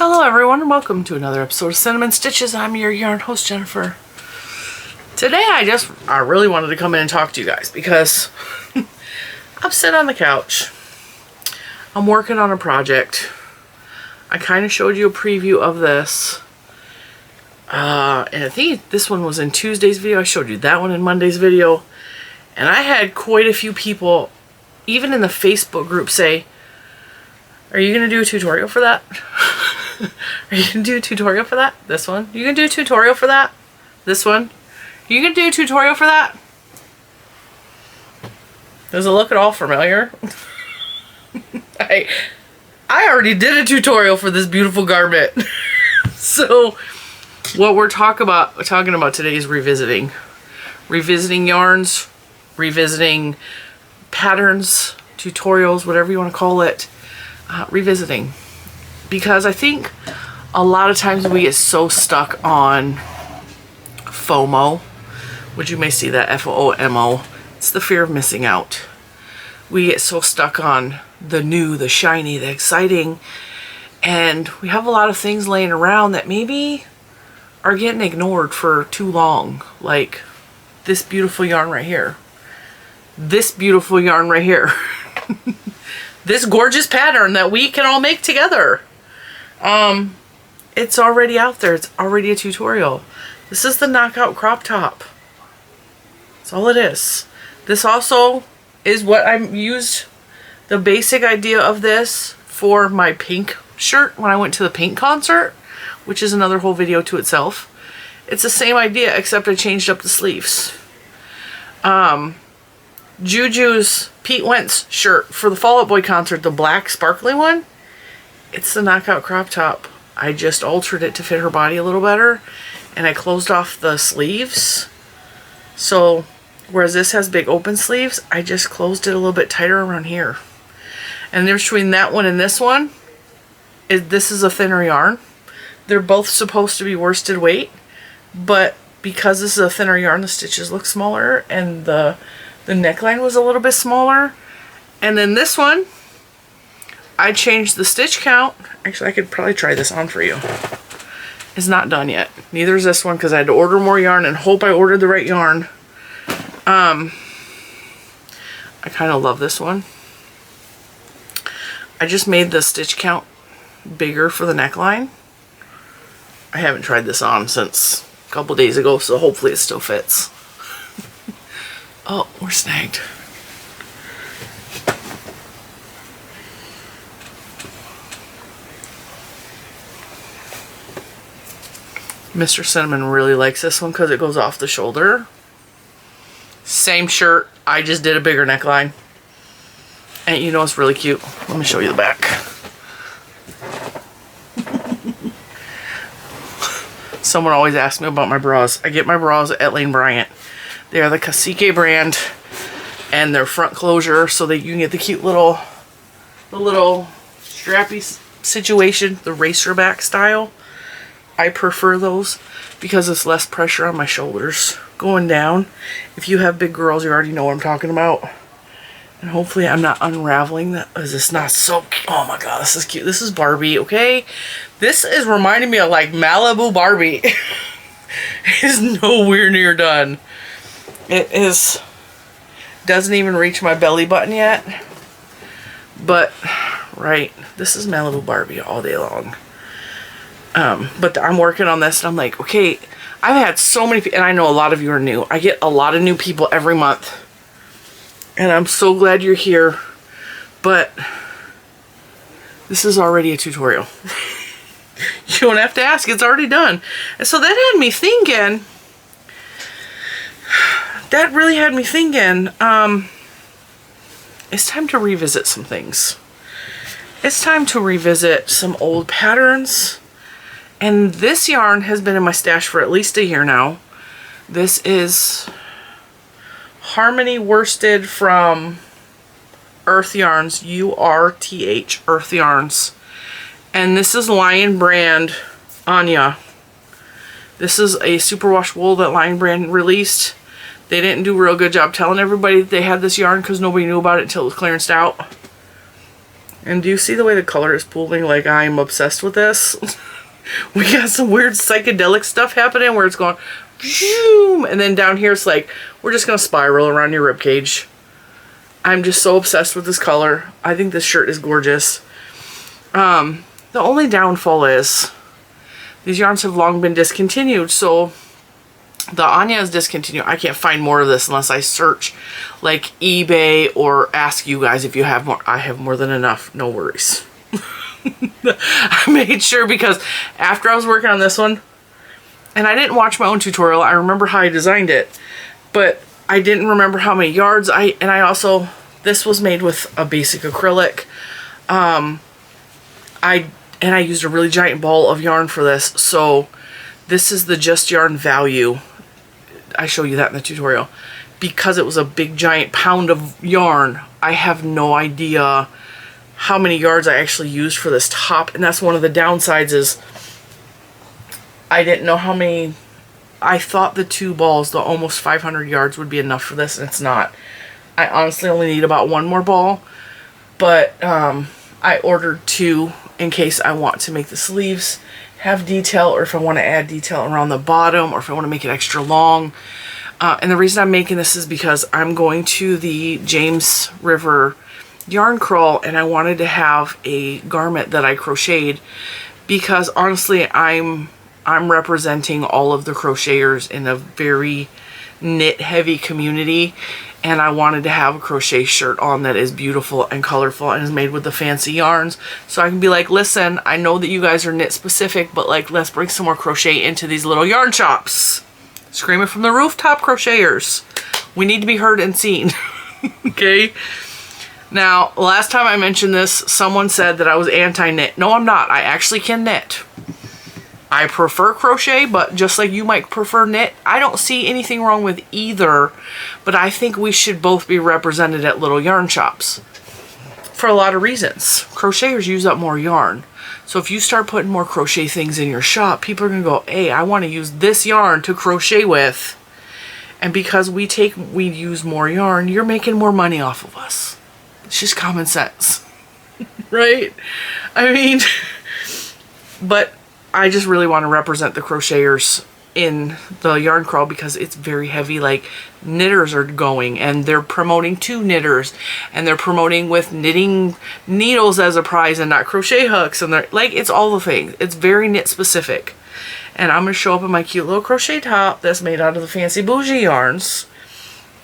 Hello everyone and welcome to another episode of Cinnamon Stitches. I'm your yarn host, Jennifer. Today I really wanted to come in and talk to you guys because I'm sitting on the couch. I'm working on a project. I kind of showed you a preview of this. And I think this one was in Tuesday's video. I showed you that one in Monday's video. And I had quite a few people, even in the Facebook group, say, are you going to do a tutorial for that? Are you going to do a tutorial for that? This one? You going to do a tutorial for that? This one? You going to do a tutorial for that? Does it look at all familiar? I already did a tutorial for this beautiful garment. So what we're talking about today is revisiting. Revisiting yarns, revisiting patterns, tutorials, whatever you want to call it. Revisiting. Because I think a lot of times we get so stuck on FOMO, which you may see that FOMO. It's the fear of missing out. We get so stuck on the new, the shiny, the exciting, and we have a lot of things laying around that maybe are getting ignored for too long. Like this beautiful yarn right here. This beautiful yarn right here. This gorgeous pattern that we can all make together. It's already out there. It's already a tutorial. This is the knockout crop top. That's all it is. This also is what I used the basic idea of this for my pink shirt when I went to the pink concert, which is another whole video to itself. It's the same idea except I changed up the sleeves. Juju's Pete Wentz shirt for the Fall Out Boy concert, the black sparkly one, it's the knockout crop top. I just altered it to fit her body a little better, and I closed off the sleeves. So whereas this has big open sleeves, I just closed it a little bit tighter around here. And then between that one and this one, this is a thinner yarn. They're both supposed to be worsted weight, but because this is a thinner yarn, the stitches look smaller, and the neckline was a little bit smaller. And then this one, I changed the stitch count. Actually, I could probably try this on for you. It's not done yet. Neither is this one because I had to order more yarn and hope I ordered the right yarn. I kind of love this one. I just made the stitch count bigger for the neckline. I haven't tried this on since a couple days ago, so hopefully it still fits. Oh, we're snagged. Mr. Cinnamon really likes this one because it goes off the shoulder. Same shirt, I just did a bigger neckline. And you know it's really cute. Let me show you the back. Someone always asks me about my bras. I get my bras at Lane Bryant. They are the Cacique brand, and they're front closure so that you can get the cute little strappy situation, the racer back style. I prefer those because it's less pressure on my shoulders going down. If you have big girls, you already know what I'm talking about. And hopefully I'm not unraveling that. Is this not so cute? Oh my god, this is cute. This is Barbie, okay? This is reminding me of like Malibu Barbie. It's nowhere near done. It is, doesn't even reach my belly button yet. But, right, this is Malibu Barbie all day long. But I'm working on this and I'm like, okay, I've had so many people, and I know a lot of you are new. I get a lot of new people every month. And I'm so glad you're here. But this is already a tutorial. You don't have to ask, it's already done. And so that had me thinking, it's time to revisit some things. It's time to revisit some old patterns. And this yarn has been in my stash for at least a year now. This is Harmony Worsted from Earth Yarns, URTH, Earth Yarns. And this is Lion Brand Anya. This is a superwash wool that Lion Brand released. They didn't do a real good job telling everybody that they had this yarn because nobody knew about it until it was clearanced out. And do you see the way the color is pooling? Like, I'm obsessed with this. We got some weird psychedelic stuff happening where it's going, zoom, and then down here it's like, we're just going to spiral around your ribcage. I'm just so obsessed with this color. I think this shirt is gorgeous. The only downfall is these yarns have long been discontinued, so the Anya is discontinued. I can't find more of this unless I search like eBay or ask you guys if you have more. I have more than enough. No worries. I made sure because after I was working on this one, and I didn't watch my own tutorial. I remember how I designed it, but I didn't remember how many yards. I also, this was made with a basic acrylic. I used a really giant ball of yarn for this, so this is the Just Yarn value. I show you that in the tutorial. Because it was a big giant pound of yarn, I have no idea how many yards I actually used for this top, and that's one of the downsides is I didn't know how many. I thought the 2 balls, the almost 500 yards, would be enough for this, and it's not. I honestly only need about 1 more ball, but I ordered 2 in case I want to make the sleeves have detail, or if I want to add detail around the bottom, or if I want to make it extra long. And the reason I'm making this is because I'm going to the James River yarn crawl, and I wanted to have a garment that I crocheted because honestly I'm representing all of the crocheters in a very knit heavy community, and I wanted to have a crochet shirt on that is beautiful and colorful and is made with the fancy yarns, so I can be like, listen, I know that you guys are knit specific, but like, let's bring some more crochet into these little yarn shops. Screaming from the rooftop, crocheters, we need to be heard and seen. Okay. Now, last time I mentioned this, someone said that I was anti-knit. No, I'm not. I actually can knit. I prefer crochet, but just like you might prefer knit, I don't see anything wrong with either, but I think we should both be represented at little yarn shops for a lot of reasons. Crocheters use up more yarn. So if you start putting more crochet things in your shop, people are going to go, hey, I want to use this yarn to crochet with. And because we use more yarn, you're making more money off of us. It's just common sense, right? I mean, but I just really want to represent the crocheters in the yarn crawl because it's very heavy. Like, knitters are going, and they're promoting 2 knitters, and they're promoting with knitting needles as a prize and not crochet hooks, and they're like, it's all the things. It's very knit specific. And I'm going to show up in my cute little crochet top that's made out of the fancy bougie yarns,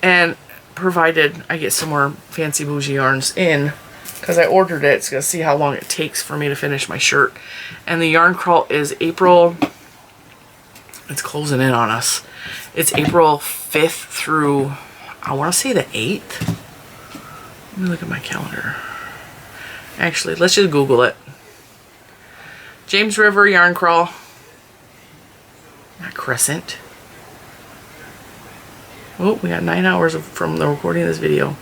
and provided I get some more fancy bougie yarns in, because I ordered it. It's going to see how long it takes for me to finish my shirt. And the yarn crawl is April, it's closing in on us. It's April 5th through, I want to say the 8th. Let me look at my calendar. Actually, let's just Google it. James River yarn crawl. Not Crescent. Oh, we got 9 hours from the recording of this video.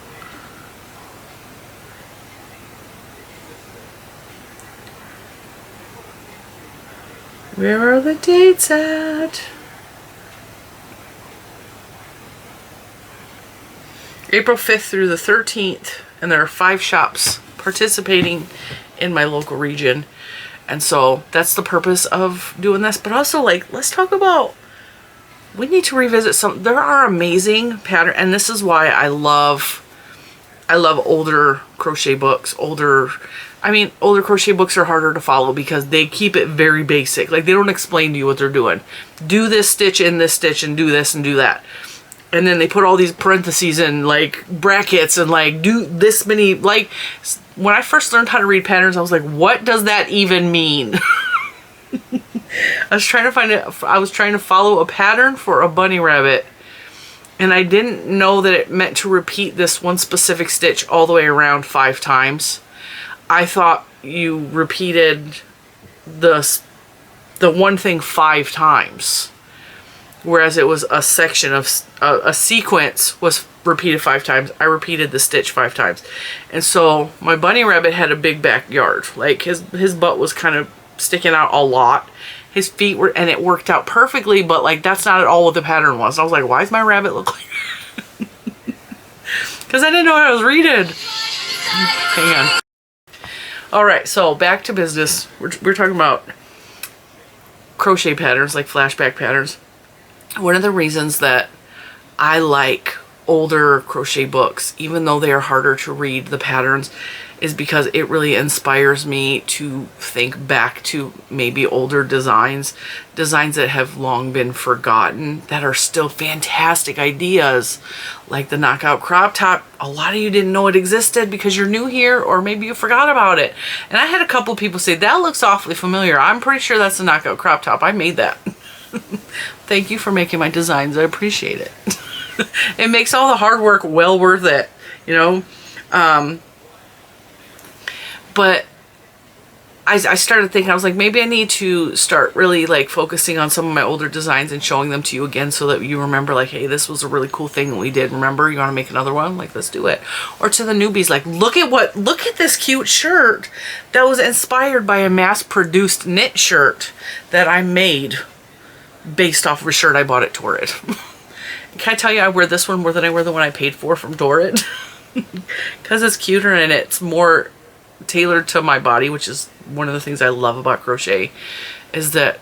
Where are the dates at? April 5th through the 13th, and there are 5 shops participating in my local region. And so that's the purpose of doing this. But also, like, let's talk about, we need to revisit some, there are amazing patterns, and this is why I love older crochet books. Older crochet books are harder to follow because they keep it very basic. Like, they don't explain to you what they're doing. Do this stitch in this stitch and do this and do that. And then they put all these parentheses and like brackets and like do this many. Like, when I first learned how to read patterns, I was like, what does that even mean? I was trying to follow a pattern for a bunny rabbit, and I didn't know that it meant to repeat this one specific stitch all the way around 5 times. I thought you repeated the one thing 5 times, whereas it was a section of a sequence was repeated 5 times. I repeated the stitch 5 times, and so my bunny rabbit had a big backyard. Like, his butt was kind of sticking out a lot. His feet were, and it worked out perfectly, but like, that's not at all what the pattern was. I was like, why does my rabbit look like that? Because I didn't know what I was reading. Hang on. All right, so back to business. We're talking about crochet patterns, like flashback patterns. One of the reasons that I like older crochet books, even though they are harder to read the patterns, is because it really inspires me to think back to maybe older designs that have long been forgotten, that are still fantastic ideas, like the knockout crop top. A lot of you didn't know it existed because you're new here, or maybe you forgot about it. And I had a couple people say, that looks awfully familiar. I'm pretty sure that's the knockout crop top. I made that. Thank you for making my designs. I appreciate it. It makes all the hard work well worth it, you know? But I started thinking, I was like, maybe I need to start really like focusing on some of my older designs and showing them to you again, so that you remember, like, hey, this was a really cool thing that we did. Remember, you want to make another one? Like, let's do it. Or to the newbies, like, look at this cute shirt that was inspired by a mass-produced knit shirt that I made based off of a shirt I bought at Torrid. Can I tell you, I wear this one more than I wear the one I paid for from Torrid? Because it's cuter and it's more tailored to my body, which is one of the things I love about crochet, is that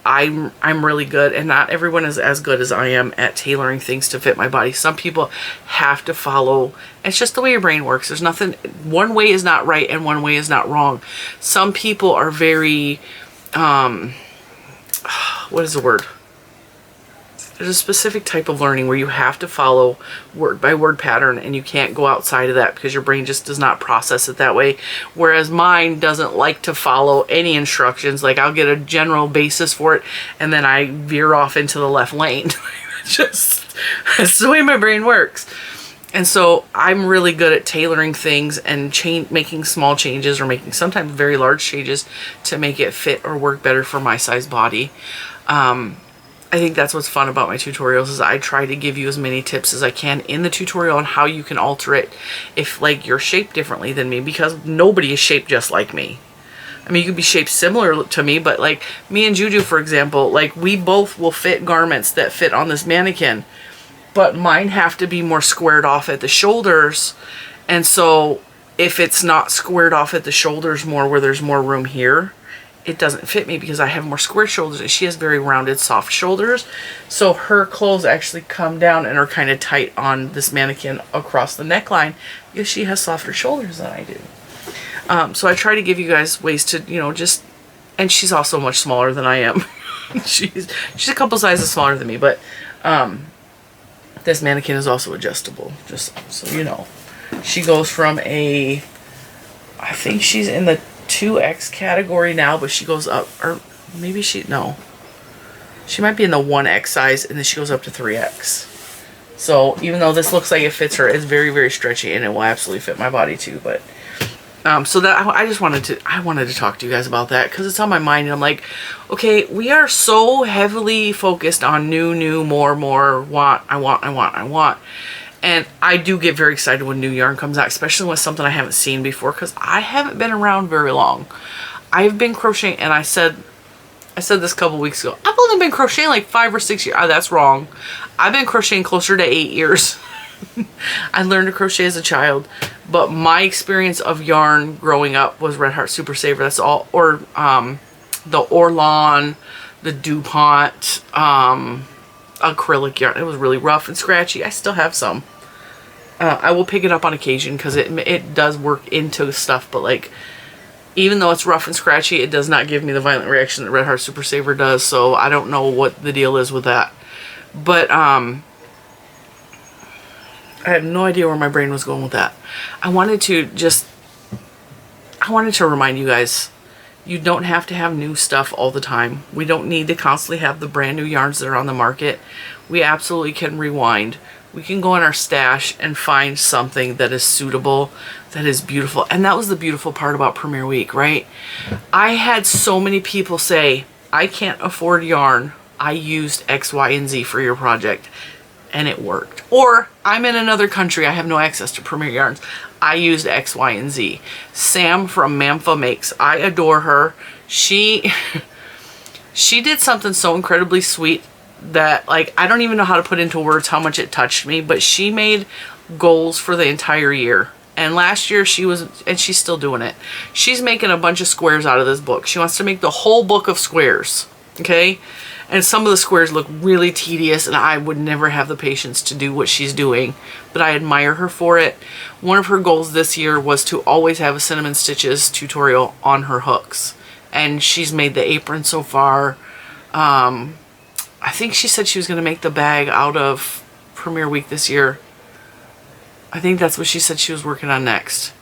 I'm really good, and not everyone is as good as I am at tailoring things to fit my body. Some people have to follow. It's just the way your brain works. There's nothing, one way is not right and one way is not wrong. Some people are very, what is the word? There's a specific type of learning where you have to follow word by word pattern, and you can't go outside of that because your brain just does not process it that way. Whereas mine doesn't like to follow any instructions. Like, I'll get a general basis for it and then I veer off into the left lane. That's the way my brain works. And so I'm really good at tailoring things and making small changes, or making sometimes very large changes to make it fit or work better for my size body. I think that's what's fun about my tutorials, is I try to give you as many tips as I can in the tutorial on how you can alter it if, like, you're shaped differently than me, because nobody is shaped just like me. I mean, you could be shaped similar to me, but like me and Juju, for example, like, we both will fit garments that fit on this mannequin, but mine have to be more squared off at the shoulders. And so if it's not squared off at the shoulders more, where there's more room here, it doesn't fit me because I have more square shoulders, and she has very rounded, soft shoulders. So her clothes actually come down and are kind of tight on this mannequin across the neckline because she has softer shoulders than I do. So I try to give you guys ways to, you know, just, and she's also much smaller than I am. she's a couple sizes smaller than me, but this mannequin is also adjustable, just so you know. She goes from I think she's in the 2X category now, but she goes up, or maybe she might be in the 1X size, and then she goes up to 3X. So even though this looks like it fits her, it's very, very stretchy, and it will absolutely fit my body too. But so that I wanted to talk to you guys about that, because it's on my mind, and I'm like, okay, we are so heavily focused on new, more, I want. And I do get very excited when new yarn comes out, especially with something I haven't seen before, because I haven't been around very long. I've been crocheting, and I said this a couple weeks ago, I've only been crocheting like 5 or 6 years. Oh, that's wrong. I've been crocheting closer to 8 years. I learned to crochet as a child, but my experience of yarn growing up was Red Heart Super Saver. That's all, or the Orlan, the DuPont, acrylic yarn. It was really rough and scratchy. I still have some. I will pick it up on occasion because it does work into stuff, but like, even though it's rough and scratchy, it does not give me the violent reaction that Red Heart Super Saver does, so I don't know what the deal is with that. But I have no idea where my brain was going with that. I wanted to remind you guys, you don't have to have new stuff all the time. We don't need to constantly have the brand new yarns that are on the market. We absolutely can rewind. We can go in our stash and find something that is suitable, that is beautiful. And that was the beautiful part about Premiere Week, right? I had so many people say, I can't afford yarn. I used X, Y, and Z for your project, and it worked. Or, I'm in another country. I have no access to Premiere Yarns. I used X, Y, and Z. Sam from Mamfa Makes. I adore her. She did something so incredibly sweet that, like, I don't even know how to put into words how much it touched me, but she made goals for the entire year And last year she was, and she's still doing it. She's making a bunch of squares out of this book. She wants to make the whole book of squares. Okay? And some of the squares look really tedious, and I would never have the patience to do what she's doing. But I admire her for it. One of her goals this year was to always have a Cinnamon Stitches tutorial on her hooks. And she's made the apron so far. I think she said she was going to make the bag out of Premiere Week this year. I think that's what she said she was working on next.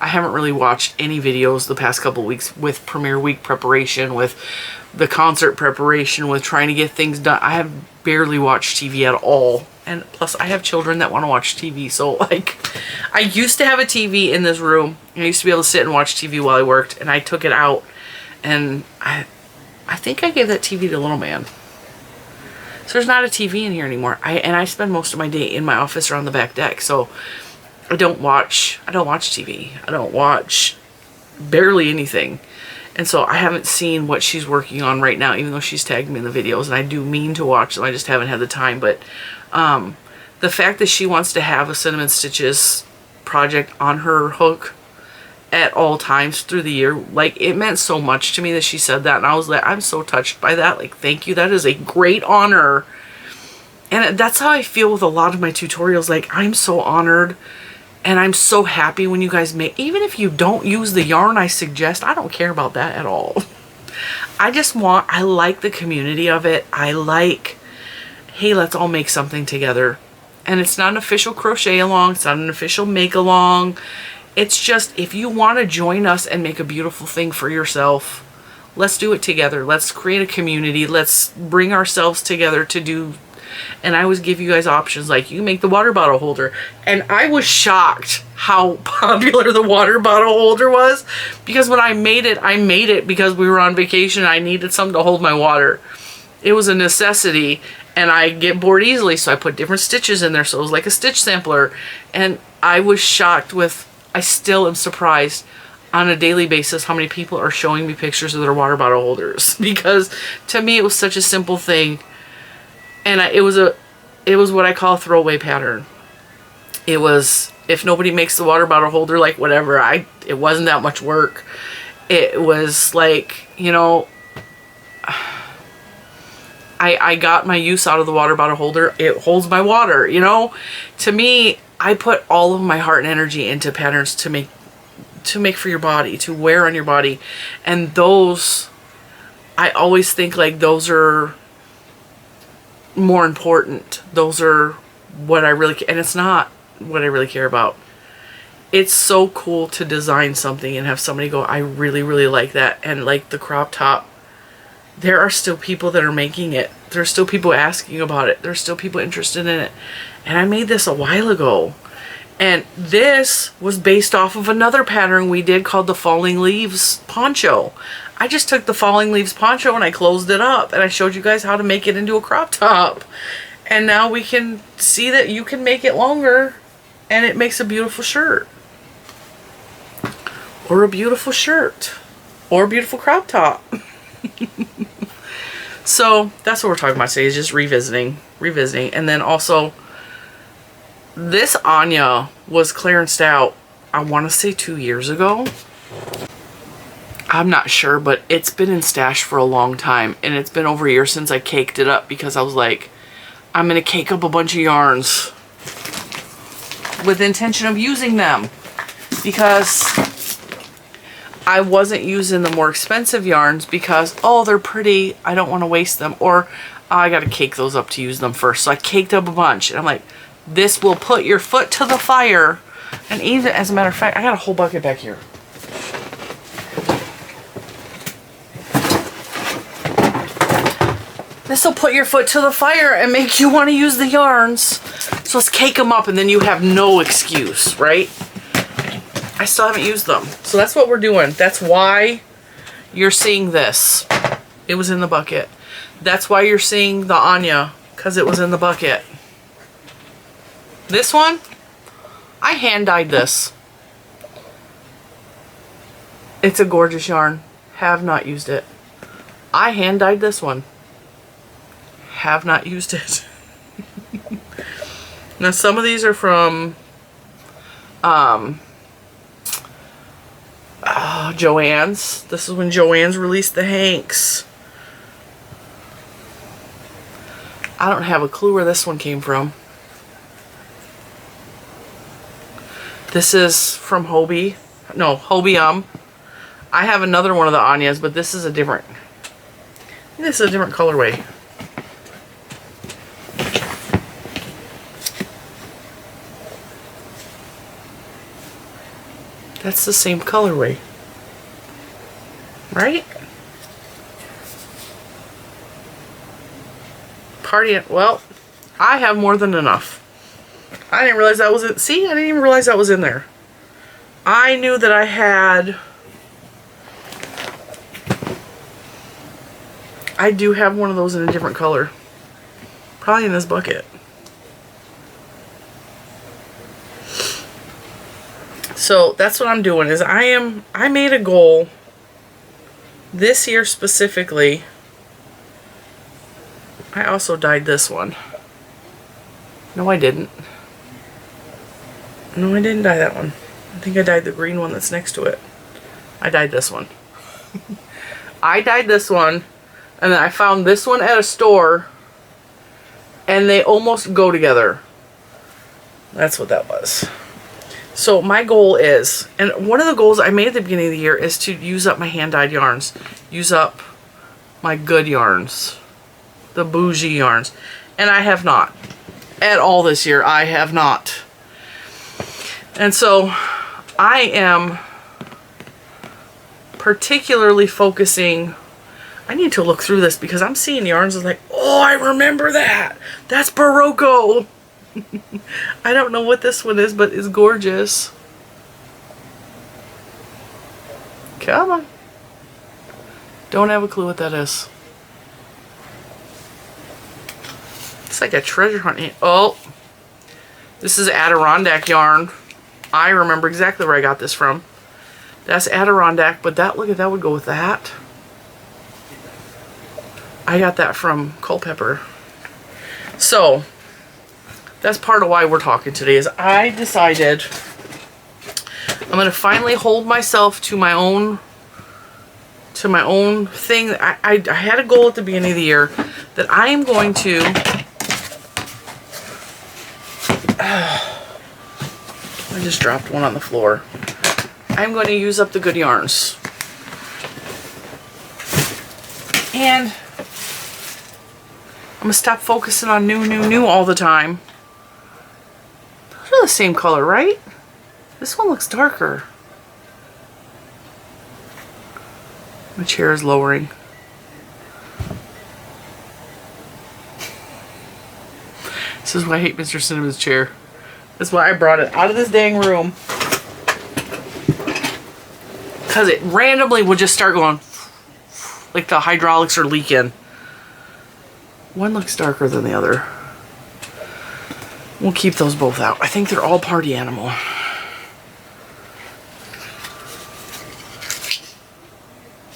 I haven't really watched any videos the past couple weeks with Premiere Week preparation, with the concert preparation, with trying to get things done. I have barely watched TV at all. And plus I have children that want to watch TV. So like, I used to have a TV in this room. I used to be able to sit and watch TV while I worked, and I took it out. And I think I gave that TV to little man. So there's not a TV in here anymore. I spend most of my day in my office or on the back deck. So I don't watch TV. I don't watch barely anything. And so I haven't seen what she's working on right now, even though she's tagged me in the videos, and I do mean to watch them. I just haven't had the time. But the fact that she wants to have a Cinnamon Stitches project on her hook at all times through the year, like, it meant so much to me that she said that, and I was like, I'm so touched by that. Like, thank you. That is a great honor. And that's how I feel with a lot of my tutorials. Like, I'm so honored, and I'm so happy when you guys make, even if you don't use the yarn I suggest, I don't care about that at all. I like the community of it. I like, hey, let's all make something together. And it's not an official crochet along. It's not an official make along. It's just, if you want to join us and make a beautiful thing for yourself, let's do it together. Let's create a community. Let's bring ourselves together to do. And I always give you guys options, like, you make the water bottle holder. And I was shocked how popular the water bottle holder was, because when I made it because we were on vacation and I needed something to hold my water. It was a necessity, and I get bored easily, so I put different stitches in there, so it was like a stitch sampler. And I was shocked with, I still am surprised on a daily basis how many people are showing me pictures of their water bottle holders, because to me it was such a simple thing. And it was what I call a throwaway pattern. It was, if nobody makes the water bottle holder, like, whatever, it wasn't that much work. It was like, you know, I got my use out of the water bottle holder. It holds my water, you know. To me, I put all of my heart and energy into patterns to make for your body, to wear on your body. And those, I always think like those are more important. Those are what I really, and it's not what I really care about. It's so cool to design something and have somebody go, I really, really like that. And like the crop top, there are still people that are making it. There's still people asking about it. There's still people interested in it. And I made this a while ago. And this was based off of another pattern we did called the Falling Leaves Poncho. I just took the Falling Leaves Poncho and I closed it up, and I showed you guys how to make it into a crop top. And now we can see that you can make it longer, and it makes a beautiful shirt. Or a beautiful shirt. Or a beautiful crop top. So that's what we're talking about today, is just revisiting. And then also, this Anya was clearanced out, I want to say 2 years ago. I'm not sure, but it's been in stash for a long time, and it's been over a year since I caked it up, because I was like, I'm going to cake up a bunch of yarns with the intention of using them, because I wasn't using the more expensive yarns because, oh, they're pretty, I don't want to waste them, or oh, I got to cake those up to use them first. So I caked up a bunch, and I'm like, this will put your foot to the fire. And even, as a matter of fact, I got a whole bucket back here. This will put your foot to the fire and make you want to use the yarns. So let's cake them up, and then you have no excuse, right? I still haven't used them. So that's what we're doing. That's why you're seeing this. It was in the bucket. That's why you're seeing the Anya, because it was in the bucket. This one, I hand dyed this. It's a gorgeous yarn. Have not used it. I hand dyed this one. Have not used it. Now some of these are from Joann's. This is when Joann's released the Hanks. I don't have a clue where this one came from. This is from Hobie. No, Hobie. I have another one of the Anyas, but this is a different. This is a different colorway. That's the same colorway, right? Party. Well, I have more than enough. I didn't realize that was it. See, I didn't even realize that was in there. I knew that I had. I do have one of those in a different color. Probably in this bucket. So that's what I'm doing is I made a goal this year specifically. I also dyed this one. No, I didn't. No, I didn't dye that one. I think I dyed the green one that's next to it. I dyed this one. I dyed this one, and then I found this one at a store, and they almost go together. That's what that was. So my goal is, and one of the goals I made at the beginning of the year is to use up my hand-dyed yarns. Use up my good yarns. The bougie yarns. And I have not. At all this year, I have not. And so I am particularly focusing. I need to look through this because I'm seeing yarns like, oh, I remember that. That's Barocco. I don't know what this one is, but it's gorgeous. Come on. Don't have a clue what that is. It's like a treasure hunt. Oh, this is Adirondack yarn. I remember exactly where I got this from. That's Adirondack, but that, look at that would go with that. I got that from Culpeper. So that's part of why we're talking today is I decided I'm going to finally hold myself to my own thing. I had a goal at the beginning of the year that I am going to I just dropped one on the floor. I'm going to use up the good yarns. And I'm going to stop focusing on new all the time. Those are the same color, right? This one looks darker. My chair is lowering. This is why I hate Mr. Cinnamon's chair. That's why I brought it out of this dang room. Because it randomly would just start going like the hydraulics are leaking. One looks darker than the other. We'll keep those both out. I think they're all party animal.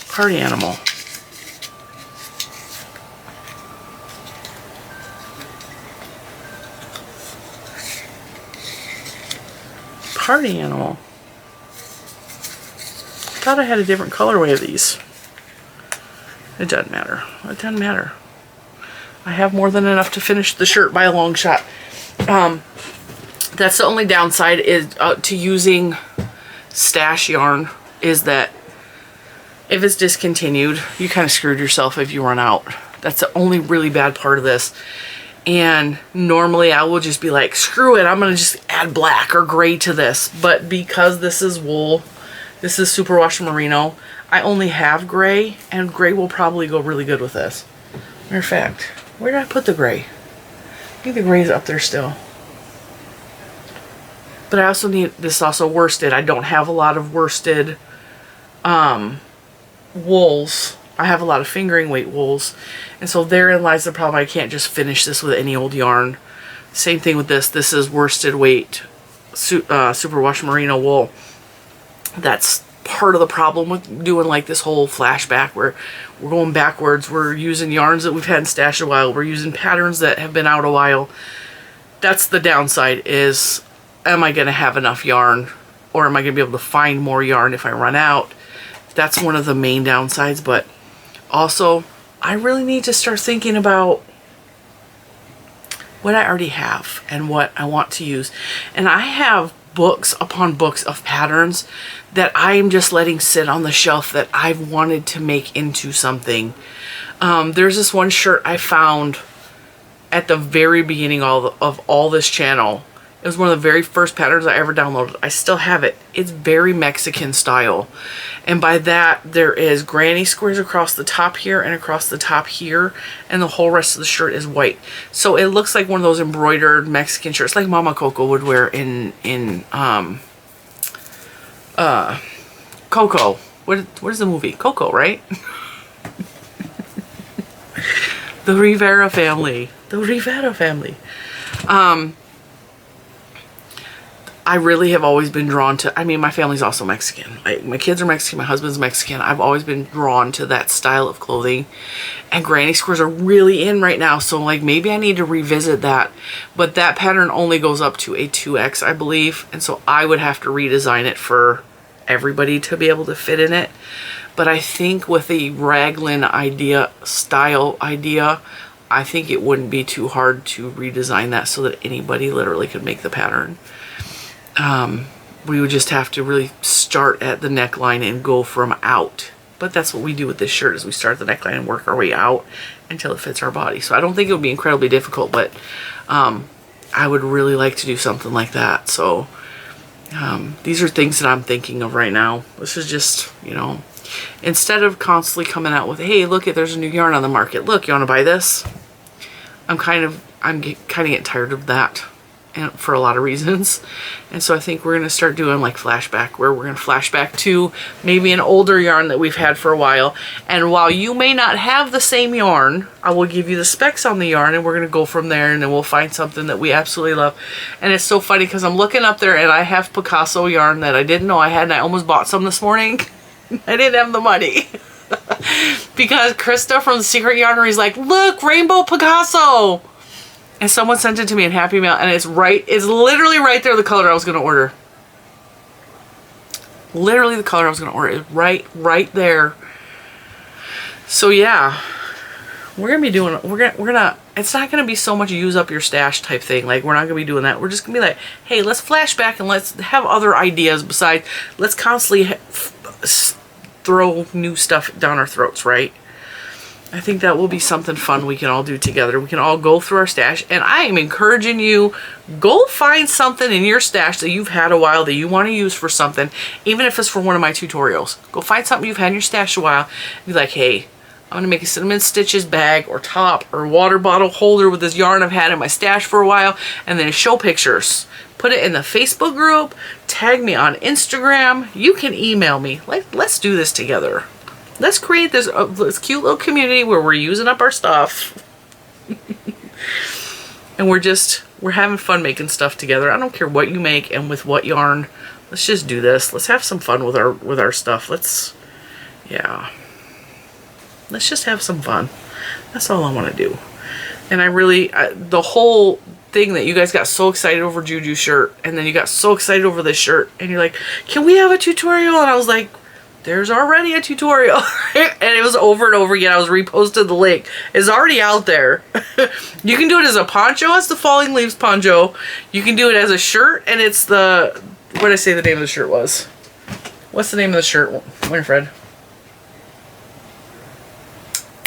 Party animal. Party animal. I thought I had a different colorway of these. It doesn't matter. It doesn't matter. I have more than enough to finish the shirt by a long shot. That's the only downside is to using stash yarn is that if it's discontinued, you kind of screwed yourself if you run out. That's the only really bad part of this. And normally I will just be like, screw it, I'm going to just add black or gray to this. But because this is wool, this is superwash merino, I only have gray, and gray will probably go really good with this. Matter of fact, where did I put the gray? I think the gray is up there still. But I also need, this is also worsted. I don't have a lot of worsted wools. I have a lot of fingering weight wools. And so therein lies the problem. I can't just finish this with any old yarn. Same thing with this. This is worsted weight superwash merino wool. That's part of the problem with doing like this whole flashback where we're going backwards. We're using yarns that we've had in stash a while. We're using patterns that have been out a while. That's the downside is am I going to have enough yarn, or am I going to be able to find more yarn if I run out? That's one of the main downsides. But also, I really need to start thinking about what I already have and what I want to use. And I have books upon books of patterns that I am just letting sit on the shelf that I've wanted to make into something. There's this one shirt I found at the very beginning of all this channel. It was one of the very first patterns I ever downloaded. I still have it. It's very Mexican style. And by that, there is granny squares across the top here and across the top here. And the whole rest of the shirt is white. So it looks like one of those embroidered Mexican shirts like Mama Coco would wear in Coco. What is the movie? Coco, right? The Rivera family. The Rivera family. I really have always been drawn to, I mean, my family's also Mexican. My kids are Mexican, my husband's Mexican. I've always been drawn to that style of clothing. And granny squares are really in right now, so like maybe I need to revisit that. But that pattern only goes up to a 2X, I believe. And so I would have to redesign it for everybody to be able to fit in it. But I think with the raglan style idea, I think it wouldn't be too hard to redesign that so that anybody literally could make the pattern. We would just have to really start at the neckline and go from out. But that's what we do with this shirt, is we start at the neckline and work our way out until it fits our body. So I don't think it would be incredibly difficult, but I would really like to do something like that. So these are things that I'm thinking of right now. This is just, you know, instead of constantly coming out with, hey, look, there's a new yarn on the market. Look, you want to buy this? I'm kind of getting tired of that. And for a lot of reasons. And so I think we're going to start doing like flashback, where we're going to flashback to maybe an older yarn that we've had for a while. And while you may not have the same yarn, I will give you the specs on the yarn, and we're going to go from there, and then we'll find something that we absolutely love. And it's so funny because I'm looking up there and I have Picasso yarn that I didn't know I had, and I almost bought some this morning. I didn't have the money. Because Krista from the Secret Yarnery is like, look, Rainbow Picasso. And someone sent it to me in Happy Mail, and it's literally right there, the color I was going to order. Literally the color I was going to order is right there. So yeah, we're going to be doing, it's not going to be so much use up your stash type thing. Like, we're not going to be doing that. We're just going to be like, hey, let's flash back and let's have other ideas besides, let's constantly throw new stuff down our throats, right? I think that will be something fun we can all do together. We can all go through our stash, and I am encouraging you, go find something in your stash that you've had a while that you want to use for something, even if it's for one of my tutorials. Go find something you've had in your stash a while and be like, hey, I'm going to make a Cinnamon Stitches bag or top or water bottle holder with this yarn I've had in my stash for a while, and then show pictures. Put it in the Facebook group, tag me on Instagram. You can email me. Let's do this together. Let's create this cute little community where we're using up our stuff. And we're having fun making stuff together. I don't care what you make and with what yarn. Let's just do this. Let's have some fun with our stuff. Let's just have some fun. That's all I want to do. And the whole thing that you guys got so excited over Juju's shirt, and then you got so excited over this shirt, and you're like, can we have a tutorial? And I was like, there's already a tutorial. And it was over and over again. I was reposted the link. It's already out there. You can do it as a poncho, as the Falling Leaves poncho. You can do it as a shirt, and it's what did I say the name of the shirt was? What's the name of the shirt, Winifred?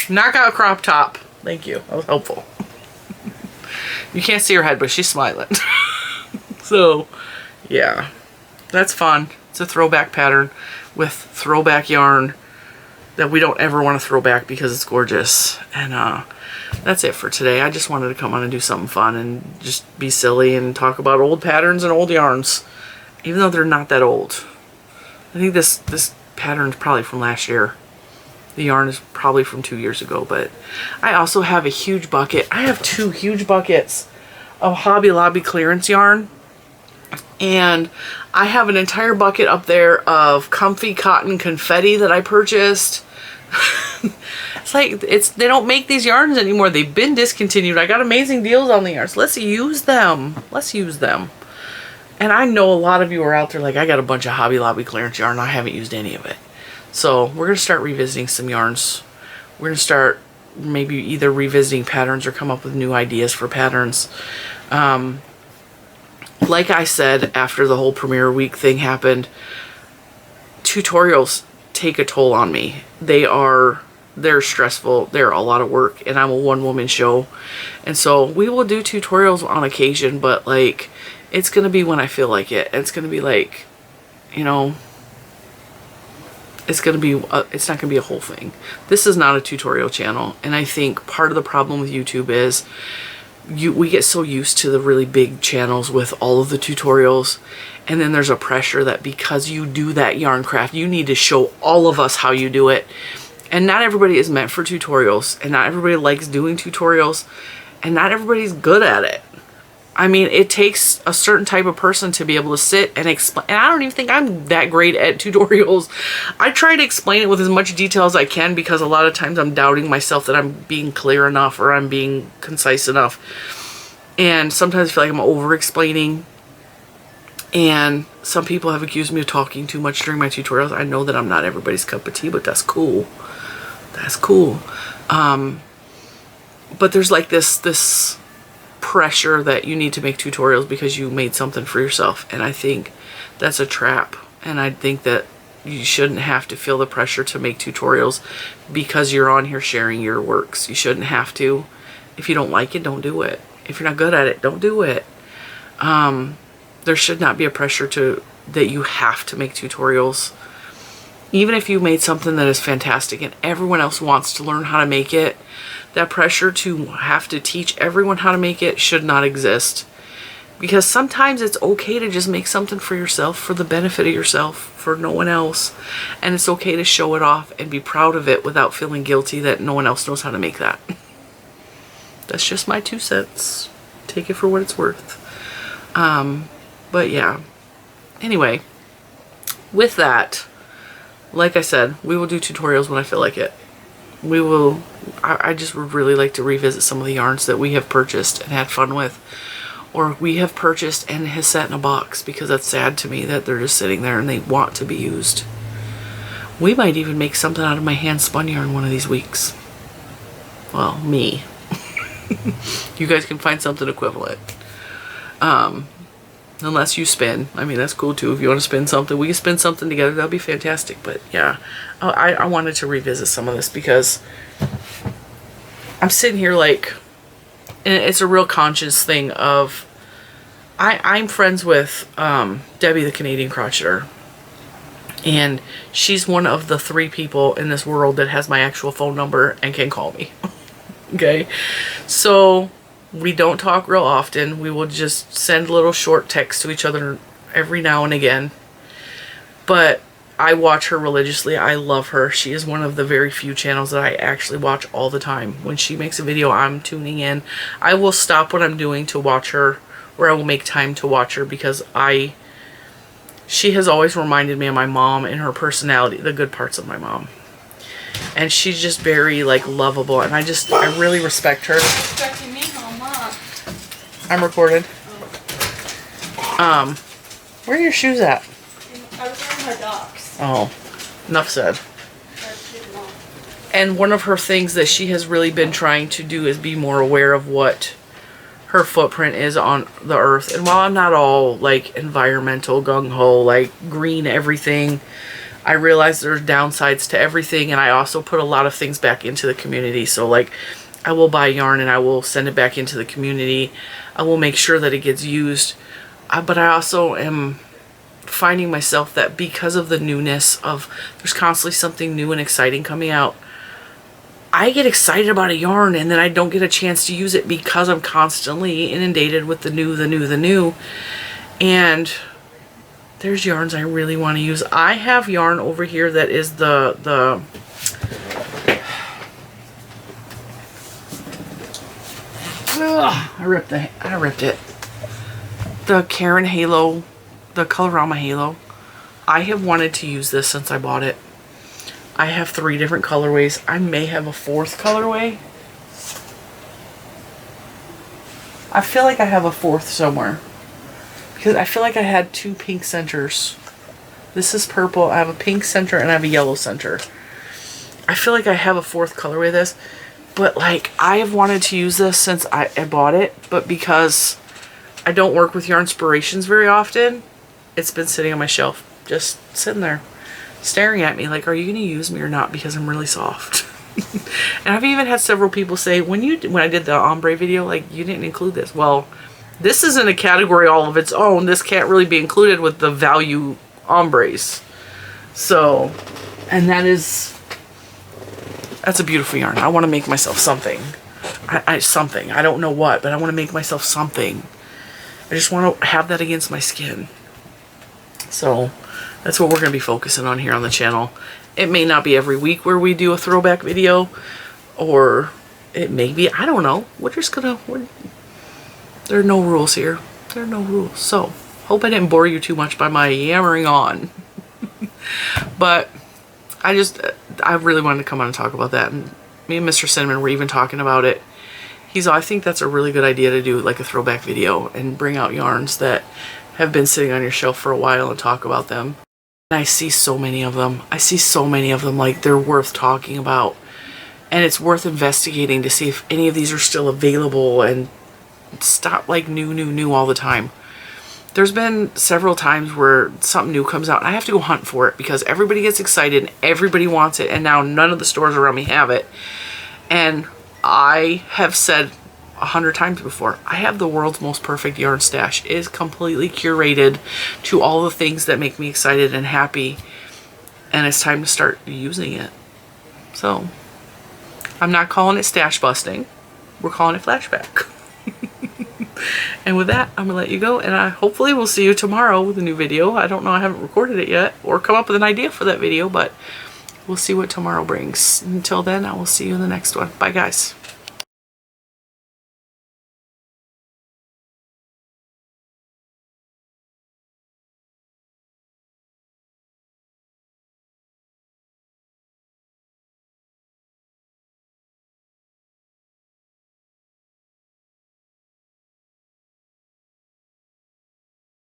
Knockout crop top. Thank you. That was helpful. You can't see her head, but she's smiling. So, yeah. That's fun. It's a throwback pattern with throwback yarn that we don't ever want to throw back because it's gorgeous. And that's it for today. I just wanted to come on and do something fun and just be silly and talk about old patterns and old yarns, even though they're not that old. I think this pattern's probably from last year. The yarn is probably from 2 years ago, but I also have a huge bucket. I have 2 huge buckets of Hobby Lobby clearance yarn. And I have an entire bucket up there of comfy cotton confetti that I purchased. It's like, they don't make these yarns anymore. They've been discontinued. I got amazing deals on the yarns. Let's use them. Let's use them. And I know a lot of you are out there like, I got a bunch of Hobby Lobby clearance yarn. I haven't used any of it. So we're going to start revisiting some yarns. We're going to start maybe either revisiting patterns or come up with new ideas for patterns. Like I said, after the whole premiere week thing happened, tutorials take a toll on me. They're stressful. They're a lot of work, and I'm a one-woman show. And so we will do tutorials on occasion, but like, it's going to be when I feel like it. It's going to be like, you know, it's not going to be a whole thing. This is not a tutorial channel. And I think part of the problem with YouTube is we get so used to the really big channels with all of the tutorials. And then there's a pressure that because you do that yarn craft, you need to show all of us how you do it. And not everybody is meant for tutorials, and not everybody likes doing tutorials, and not everybody's good at it. I mean, it takes a certain type of person to be able to sit and explain. And I don't even think I'm that great at tutorials. I try to explain it with as much detail as I can, because a lot of times I'm doubting myself that I'm being clear enough or I'm being concise enough. And sometimes I feel like I'm over-explaining. And some people have accused me of talking too much during my tutorials. I know that I'm not everybody's cup of tea, but that's cool. That's cool. But there's like this pressure that you need to make tutorials because you made something for yourself. And I think that's a trap. And I think that you shouldn't have to feel the pressure to make tutorials because you're on here sharing your works. You shouldn't have to. If you don't like it, don't do it. If you're not good at it, don't do it. There should not be a pressure that you have to make tutorials. Even if you made something that is fantastic and everyone else wants to learn how to make it, that pressure to have to teach everyone how to make it should not exist. Because sometimes it's okay to just make something for yourself, for the benefit of yourself, for no one else. And it's okay to show it off and be proud of it without feeling guilty that no one else knows how to make that. That's just my 2 cents. Take it for what it's worth. But yeah. Anyway, with that, like I said, we will do tutorials when I feel like it. I just would really like to revisit some of the yarns that we have purchased and had fun with. Or we have purchased and has sat in a box, because that's sad to me that they're just sitting there and they want to be used. We might even make something out of my hand spun yarn one of these weeks. Well, me. You guys can find something equivalent. Unless you spin. I mean, that's cool too. If you want to spin something, we can spin something together. That'll be fantastic. But yeah, I wanted to revisit some of this because I'm sitting here like, and it's a real conscious thing of, I'm friends with Debbie, the Canadian crocheter. And she's one of the 3 people in this world that has my actual phone number and can call me. Okay? So we don't talk real often. We will just send little short texts to each other every now and again. But I watch her religiously. I love her. She is one of the very few channels that I actually watch all the time. When she makes a video, I'm tuning in. I will stop what I'm doing to watch her, or I will make time to watch her, because she has always reminded me of my mom and her personality, the good parts of my mom. And she's just very like lovable, and I really respect her. Expecting me home, huh? I'm recorded. Where are your shoes at? I was wearing my docs. Oh, enough said. And one of her things that she has really been trying to do is be more aware of what her footprint is on the earth. And while I'm not all like environmental gung-ho, like green everything, I realize there's downsides to everything, and I also put a lot of things back into the community. So like, I will buy yarn and I will send it back into the community. I will make sure that it gets used. But I also am finding myself that because of the newness of, there's constantly something new and exciting coming out, I get excited about a yarn and then I don't get a chance to use it because I'm constantly inundated with the new. And there's yarns I really want to use. I have yarn over here that is I ripped it. The Karen Halo, the Colorama Halo. I have wanted to use this since I bought it. I have 3 different colorways. I may have a 4th colorway. I feel like I have a 4th somewhere. because I feel like I had 2 pink centers. This is purple. I have a pink center and I have a yellow center. I feel like I have a 4th colorway of this, but like I have wanted to use this since I bought it, but because I don't work with Yarnspirations very often, it's been sitting on my shelf, just sitting there, staring at me like, are you going to use me or not? Because I'm really soft. And I've even had several people say, when I did the ombre video, like, you didn't include this. Well, this isn't a category all of its own. This can't really be included with the value ombres. So, and that's a beautiful yarn. I want to make myself something. Something. I don't know what, but I want to make myself something. I just want to have that against my skin. So that's what we're going to be focusing on here on the channel. It may not be every week where we do a throwback video, or it may be, I don't know. We're just going to, there are no rules here. There are no rules. So hope I didn't bore you too much by my yammering on. But I really wanted to come on and talk about that. And me and Mr. Cinnamon were even talking about it. I think that's a really good idea to do like a throwback video and bring out yarns that have been sitting on your shelf for a while and talk about them. And I see so many of them. I see so many of them, like they're worth talking about. And it's worth investigating to see if any of these are still available and stop like new all the time. There's been several times where something new comes out and I have to go hunt for it because everybody gets excited and everybody wants it, and now none of the stores around me have it. And I have said 100 times before, I have the world's most perfect yarn stash. It is completely curated to all the things that make me excited and happy, and it's time to start using it. So I'm not calling it stash busting, we're calling it flashback. And with that, I'm gonna let you go, and I hopefully will see you tomorrow with a new video. I don't know, I haven't recorded it yet or come up with an idea for that video, but we'll see what tomorrow brings. Until then, I will see you in the next one. Bye guys.